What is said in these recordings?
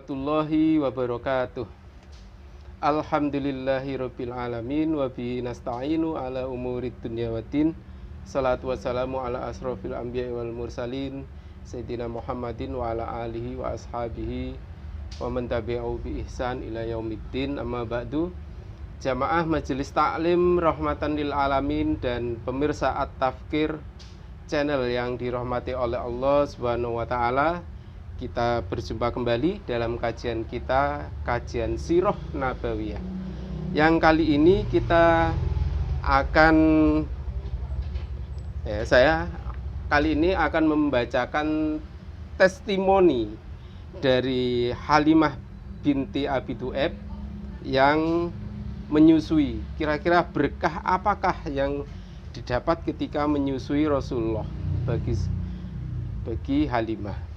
warahmatullahi wabarakatuh. Alhamdulillahirabbil alamin wa bihi nasta'inu ala umurid dunya waddin. Salatu wassalamu ala asrofil anbiya'i wal mursalin Sayyidina Muhammadin wa ala alihi wa ashabihi wa man tabi'ahu bi ihsan ila yaumiddin. Amma ba'du. Jamaah Majelis Taklim rahmatan lil alamin dan pemirsa At-Tafkir channel yang dirahmati oleh Allah Subhanahu wa taala. Kita berjumpa kembali dalam kajian kita, kajian Sirah Nabawiyah. Yang kali ini kita akan saya kali ini akan membacakan testimoni dari Halimah binti Abi Thu'aib yang menyusui. Kira-kira berkah apakah yang didapat ketika menyusui Rasulullah bagi Halimah.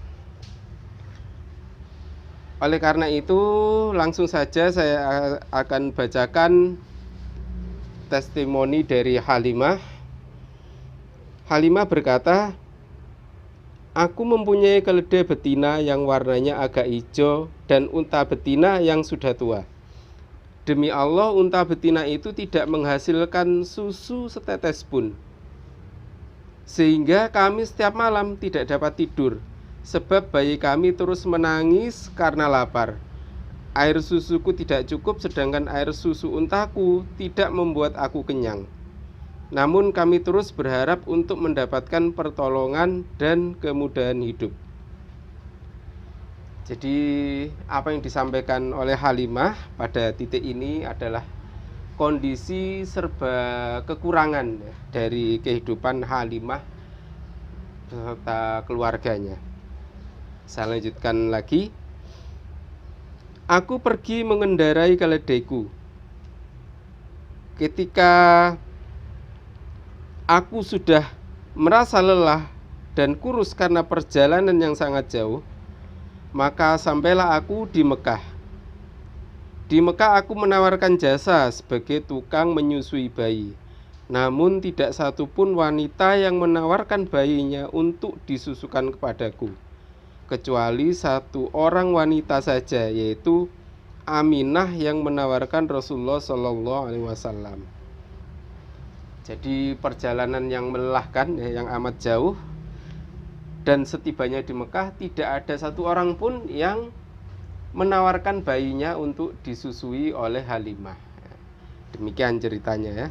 Oleh karena itu, langsung saja saya akan bacakan testimoni dari Halimah. Halimah berkata, "Aku mempunyai keledai betina yang warnanya agak hijau dan unta betina yang sudah tua. Demi Allah, unta betina itu tidak menghasilkan susu setetes pun. Sehingga kami setiap malam tidak dapat tidur, sebab bayi kami terus menangis karena lapar. Air susuku tidak cukup, sedangkan air susu untaku tidak membuat aku kenyang. Namun kami terus berharap untuk mendapatkan pertolongan dan kemudahan hidup." Jadi apa yang disampaikan oleh Halimah pada titik ini adalah kondisi serba kekurangan dari kehidupan Halimah beserta keluarganya. Saya lanjutkan lagi. "Aku pergi mengendarai keledaiku. Ketika aku sudah merasa lelah dan kurus karena perjalanan yang sangat jauh, maka sampailah aku di Mekah. Di Mekah aku menawarkan jasa sebagai tukang menyusui bayi. Namun tidak satupun wanita yang menawarkan bayinya untuk disusukan kepadaku, kecuali satu orang wanita saja, yaitu Aminah yang menawarkan Rasulullah Shallallahu Alaihi Wasallam." Jadi perjalanan yang melelahkan, yang amat jauh, dan setibanya di Mekah tidak ada satu orang pun yang menawarkan bayinya untuk disusui oleh Halimah. Demikian ceritanya ya.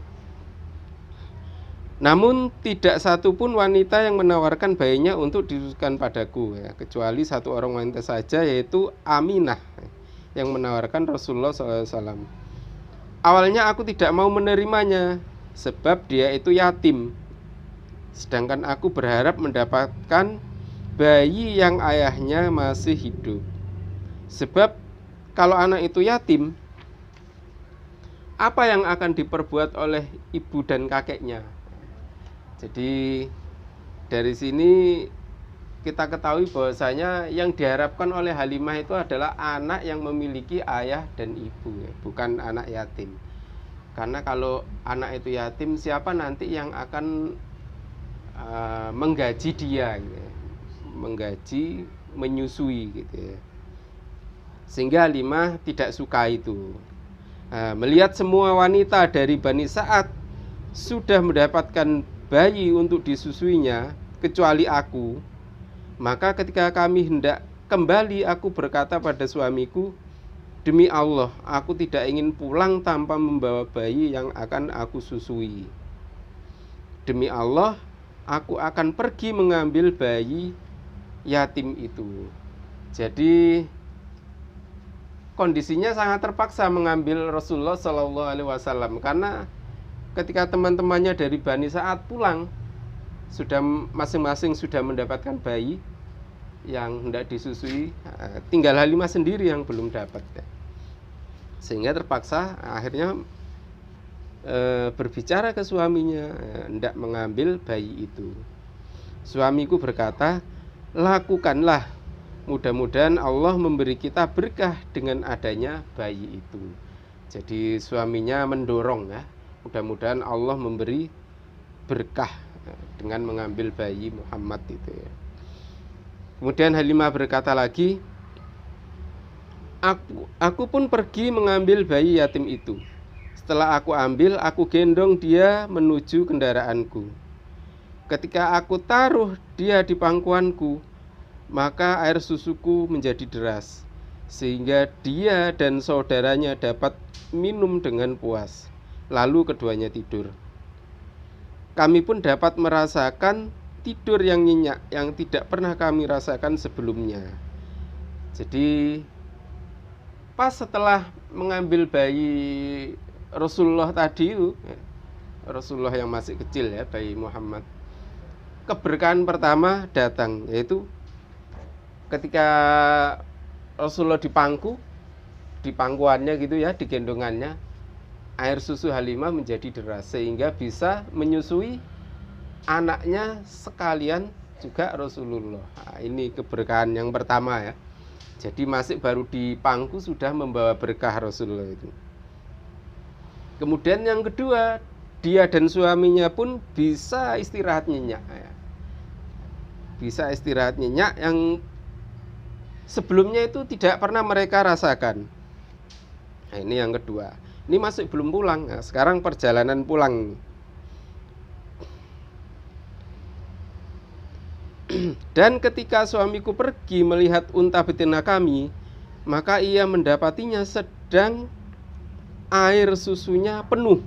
"Namun tidak satu pun wanita yang menawarkan bayinya untuk disusukan padaku, kecuali satu orang wanita saja, yaitu Aminah yang menawarkan Rasulullah SAW. Awalnya aku tidak mau menerimanya, sebab dia itu yatim. Sedangkan aku berharap mendapatkan bayi yang ayahnya masih hidup. Sebab kalau anak itu yatim, apa yang akan diperbuat oleh ibu dan kakeknya?" Jadi dari sini kita ketahui bahwasanya yang diharapkan oleh Halimah itu adalah anak yang memiliki ayah dan ibu, bukan anak yatim. Karena kalau anak itu yatim, siapa nanti yang akan menggaji dia, gitu ya. Menggaji, menyusui, gitu ya. Sehingga Halimah tidak suka itu. Melihat semua wanita dari Bani Sa'ad sudah mendapatkan bayi untuk disusuinya, kecuali aku, maka ketika kami hendak kembali, aku berkata pada suamiku, "Demi Allah, aku tidak ingin pulang tanpa membawa bayi yang akan aku susui. Demi Allah, aku akan pergi mengambil bayi yatim itu." Jadi kondisinya sangat terpaksa mengambil Rasulullah Shallallahu Alaihi Wasallam, karena ketika teman-temannya dari Bani Sa'ad pulang, sudah masing-masing sudah mendapatkan bayi yang hendak disusui, tinggal Halimah sendiri yang belum dapat. Sehingga terpaksa akhirnya berbicara ke suaminya, hendak mengambil bayi itu. Suamiku berkata, "Lakukanlah, mudah-mudahan Allah memberi kita berkah dengan adanya bayi itu." Jadi suaminya mendorong, ya, mudah-mudahan Allah memberi berkah dengan mengambil bayi Muhammad itu, ya. Kemudian Halimah berkata lagi, Aku pun pergi mengambil bayi yatim itu. Setelah aku ambil, aku gendong dia menuju kendaraanku. Ketika aku taruh dia di pangkuanku, maka air susuku menjadi deras, sehingga dia dan saudaranya dapat minum dengan puas. Lalu keduanya tidur. Kami pun dapat merasakan tidur yang nyenyak yang tidak pernah kami rasakan sebelumnya. Jadi pas setelah mengambil bayi Rasulullah tadi itu, Rasulullah yang masih kecil ya, bayi Muhammad, keberkahan pertama datang, yaitu ketika Rasulullah di pangkuannya gitu ya, di gendongannya, air susu Halimah menjadi deras sehingga bisa menyusui anaknya sekalian juga Rasulullah. Nah, ini keberkahan yang pertama ya. Jadi masih baru di pangku sudah membawa berkah Rasulullah itu. Kemudian yang kedua, dia dan suaminya pun bisa istirahat nyenyak ya. Bisa istirahat nyenyak yang sebelumnya itu tidak pernah mereka rasakan. Nah, ini yang kedua. Ini masih belum pulang. Nah, sekarang perjalanan pulang. Dan ketika suamiku pergi melihat unta betina kami, maka ia mendapatinya sedang air susunya penuh.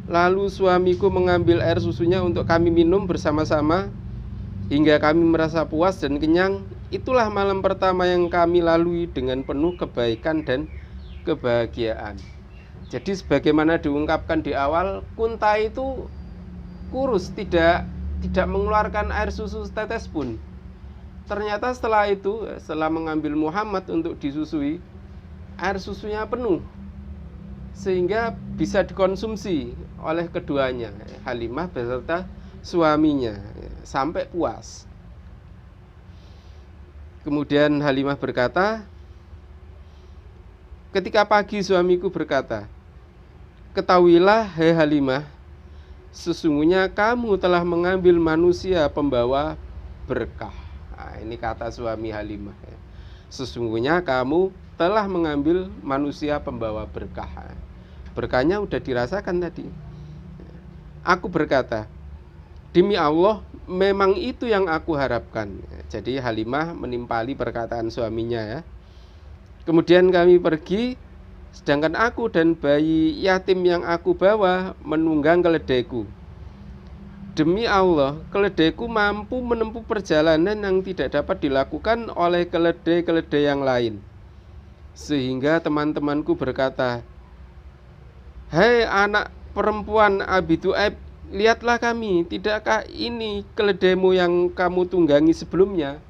Lalu suamiku mengambil air susunya untuk kami minum bersama-sama hingga kami merasa puas dan kenyang. Itulah malam pertama yang kami lalui dengan penuh kebaikan dan kebahagiaan. Jadi sebagaimana diungkapkan di awal, Kunta itu kurus, tidak mengeluarkan air susu setetes pun. Ternyata setelah itu, setelah mengambil Muhammad untuk disusui, air susunya penuh sehingga bisa dikonsumsi oleh keduanya, Halimah beserta suaminya, sampai puas. Kemudian Halimah berkata, ketika pagi suamiku berkata, "Ketahuilah, hai Halimah, sesungguhnya kamu telah mengambil manusia pembawa berkah." Nah, ini kata suami Halimah. Sesungguhnya kamu telah mengambil manusia pembawa berkah. Berkahnya udah dirasakan tadi. Aku berkata, "Demi Allah, memang itu yang aku harapkan." Jadi Halimah menimpali perkataan suaminya ya. Kemudian kami pergi, sedangkan aku dan bayi yatim yang aku bawa menunggang keledaiku. Demi Allah, keledaiku mampu menempuh perjalanan yang tidak dapat dilakukan oleh keledai-keledai yang lain. Sehingga teman-temanku berkata, "Hai anak perempuan Abi Du'aib, lihatlah kami, tidakkah ini keledaimu yang kamu tunggangi sebelumnya?"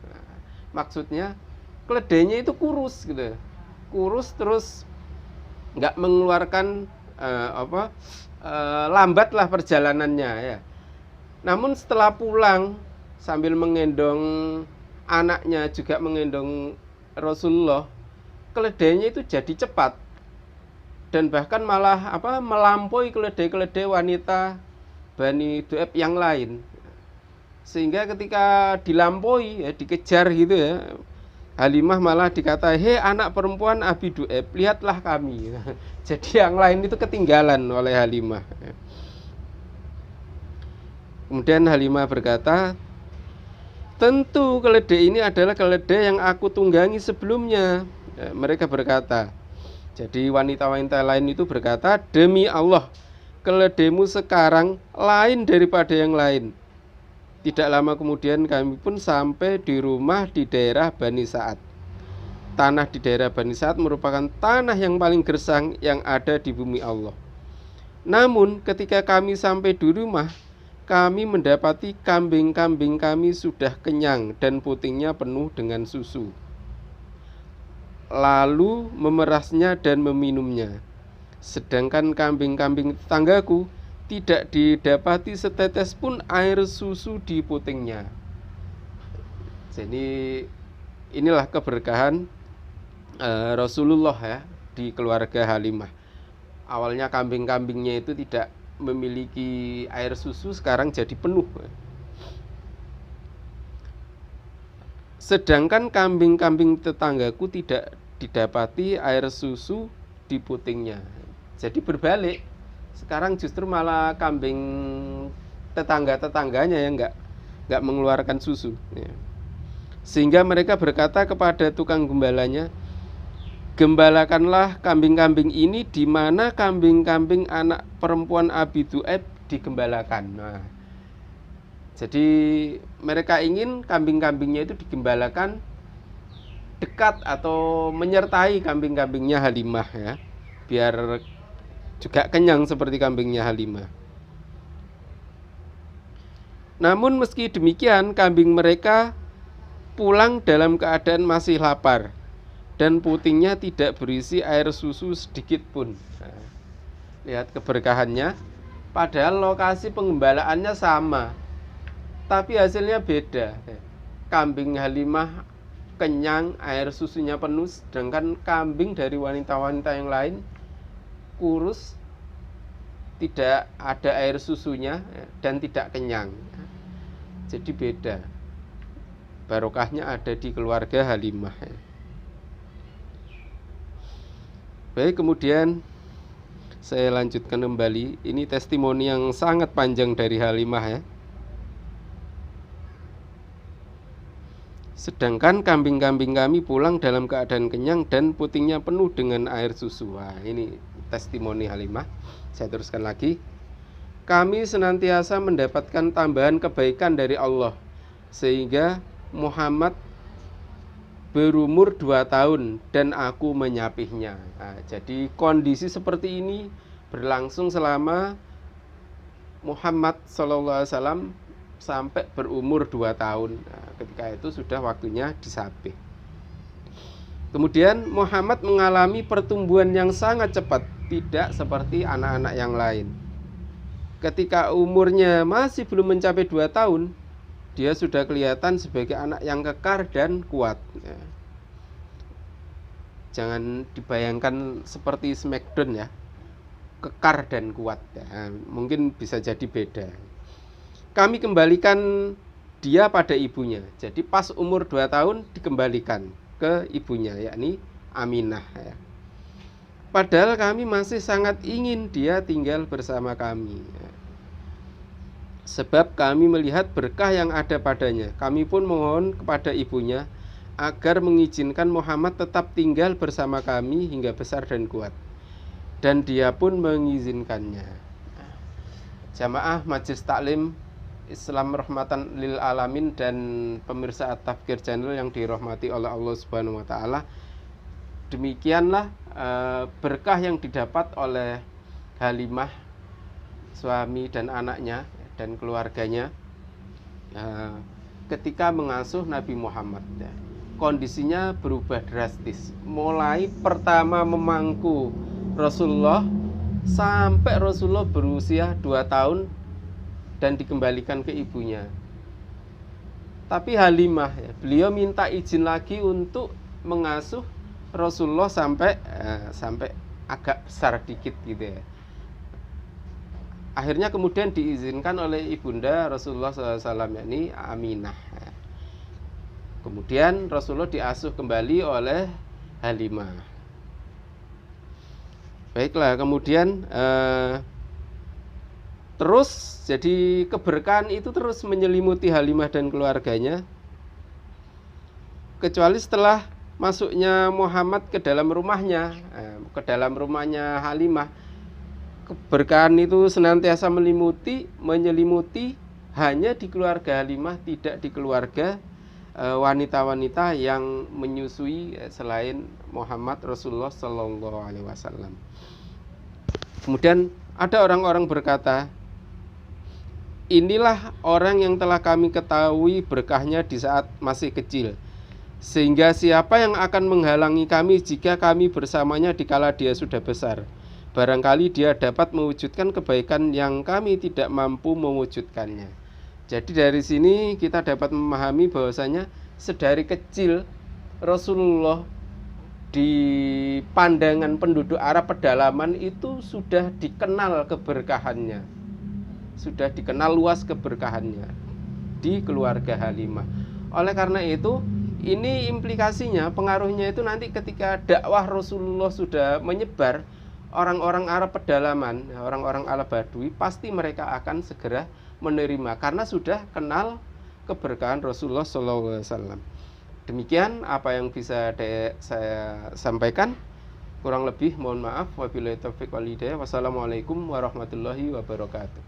Maksudnya keledainya itu kurus gitu, kurus terus nggak mengeluarkan lambatlah perjalanannya ya. Namun setelah pulang sambil menggendong anaknya juga menggendong Rasulullah, keledainya itu jadi cepat dan bahkan malah melampaui keledai-keledai wanita Bani Du'aib yang lain. Sehingga ketika dilampaui ya, dikejar gitu ya, Halimah malah dikata, "Hei anak perempuan Abi Du'aib, lihatlah kami." Jadi yang lain itu ketinggalan oleh Halimah. Kemudian Halimah berkata, "Tentu keledai ini adalah keledai yang aku tunggangi sebelumnya." Mereka berkata, jadi wanita-wanita lain itu berkata, "Demi Allah, keledaimu sekarang lain daripada yang lain." Tidak lama kemudian kami pun sampai di rumah di daerah Bani Sa'ad. Tanah di daerah Bani Sa'ad merupakan tanah yang paling gersang yang ada di bumi Allah. Namun ketika kami sampai di rumah, kami mendapati kambing-kambing kami sudah kenyang dan putingnya penuh dengan susu. Lalu memerasnya dan meminumnya. Sedangkan kambing-kambing tetanggaku tidak didapati setetes pun air susu di putingnya. Jadi inilah keberkahan Rasulullah ya di keluarga Halimah. Awalnya kambing-kambingnya itu tidak memiliki air susu, sekarang jadi penuh. Sedangkan kambing-kambing tetanggaku tidak didapati air susu di putingnya. Jadi berbalik, sekarang justru malah kambing tetangga-tetangganya yang nggak mengeluarkan susu. Ya. Sehingga mereka berkata kepada tukang gembalanya, gembalakanlah kambing-kambing ini di mana kambing-kambing anak perempuan Abi Du'aib digembalakan. Nah, jadi mereka ingin kambing-kambingnya itu digembalakan dekat atau menyertai kambing-kambingnya Halimah ya, biar juga kenyang seperti kambingnya Halimah. Namun meski demikian, kambing mereka pulang dalam keadaan masih lapar dan putingnya tidak berisi air susu sedikit pun. Nah, lihat keberkahannya. Padahal lokasi pengembalaannya sama, tapi hasilnya beda. Kambing Halimah kenyang, air susunya penuh, sedangkan kambing dari wanita-wanita yang lain kurus, tidak ada air susunya dan tidak kenyang. Jadi beda. Barokahnya ada di keluarga Halimah. Baik, kemudian saya lanjutkan kembali. Ini testimoni yang sangat panjang dari Halimah ya. Sedangkan kambing-kambing kami pulang dalam keadaan kenyang dan putingnya penuh dengan air susu. Wah, ini testimoni Halimah. Saya teruskan lagi. Kami senantiasa mendapatkan tambahan kebaikan dari Allah, sehingga Muhammad berumur 2 tahun dan aku menyapihnya. Nah, jadi kondisi seperti ini berlangsung selama Muhammad SAW sampai berumur 2 tahun. Nah, ketika itu sudah waktunya disapih. Kemudian Muhammad mengalami pertumbuhan yang sangat cepat, tidak seperti anak-anak yang lain. Ketika umurnya masih belum mencapai 2 tahun, dia sudah kelihatan sebagai anak yang kekar dan kuat. Jangan dibayangkan seperti Smackdown ya, kekar dan kuat. Mungkin bisa jadi beda. Kami kembalikan dia pada ibunya. Jadi pas umur 2 tahun dikembalikan ke ibunya, yakni Aminah. Padahal kami masih sangat ingin dia tinggal bersama kami. Sebab kami melihat berkah yang ada padanya. Kami pun mohon kepada ibunya agar mengizinkan Muhammad tetap tinggal bersama kami hingga besar dan kuat. Dan dia pun mengizinkannya. Jamaah Majelis Taklim Islam Rahmatan lil Alamin dan pemirsa At-Tafkir Channel yang dirahmati oleh Allah Subhanahu wa taala. Demikianlah berkah yang didapat oleh Halimah, suami dan anaknya dan keluarganya ketika mengasuh Nabi Muhammad. Kondisinya berubah drastis. Mulai pertama memangku Rasulullah sampai Rasulullah berusia 2 tahun dan dikembalikan ke ibunya. Tapi Halimah, beliau minta izin lagi untuk mengasuh Rasulullah sampai agak besar dikit gitu ya. Akhirnya kemudian diizinkan oleh ibunda Rasulullah SAW, yakni Aminah. Kemudian Rasulullah diasuh kembali oleh Halimah. Baiklah, kemudian terus jadi keberkahan itu terus menyelimuti Halimah dan keluarganya, kecuali setelah masuknya Muhammad ke dalam rumahnya, Halimah. Keberkahan itu senantiasa menyelimuti hanya di keluarga Halimah, tidak di keluarga wanita-wanita yang menyusui selain Muhammad Rasulullah Sallallahu Alaihi Wasallam. Kemudian ada orang-orang berkata, inilah orang yang telah kami ketahui berkahnya di saat masih kecil, sehingga siapa yang akan menghalangi kami jika kami bersamanya dikala dia sudah besar? Barangkali dia dapat mewujudkan kebaikan yang kami tidak mampu mewujudkannya. Jadi dari sini kita dapat memahami bahwasanya sedari kecil Rasulullah di pandangan penduduk Arab pedalaman itu sudah dikenal keberkahannya, sudah dikenal luas keberkahannya di keluarga Halimah. Oleh karena itu Ini implikasinya, pengaruhnya itu nanti ketika dakwah Rasulullah sudah menyebar, orang-orang Arab pedalaman, orang-orang Arab Badui, pasti mereka akan segera menerima karena sudah kenal keberkahan Rasulullah SAW. Demikian apa yang bisa saya sampaikan. Kurang lebih mohon maaf. Wabillahi taufiq wal hidayah. Wassalamualaikum warahmatullahi wabarakatuh.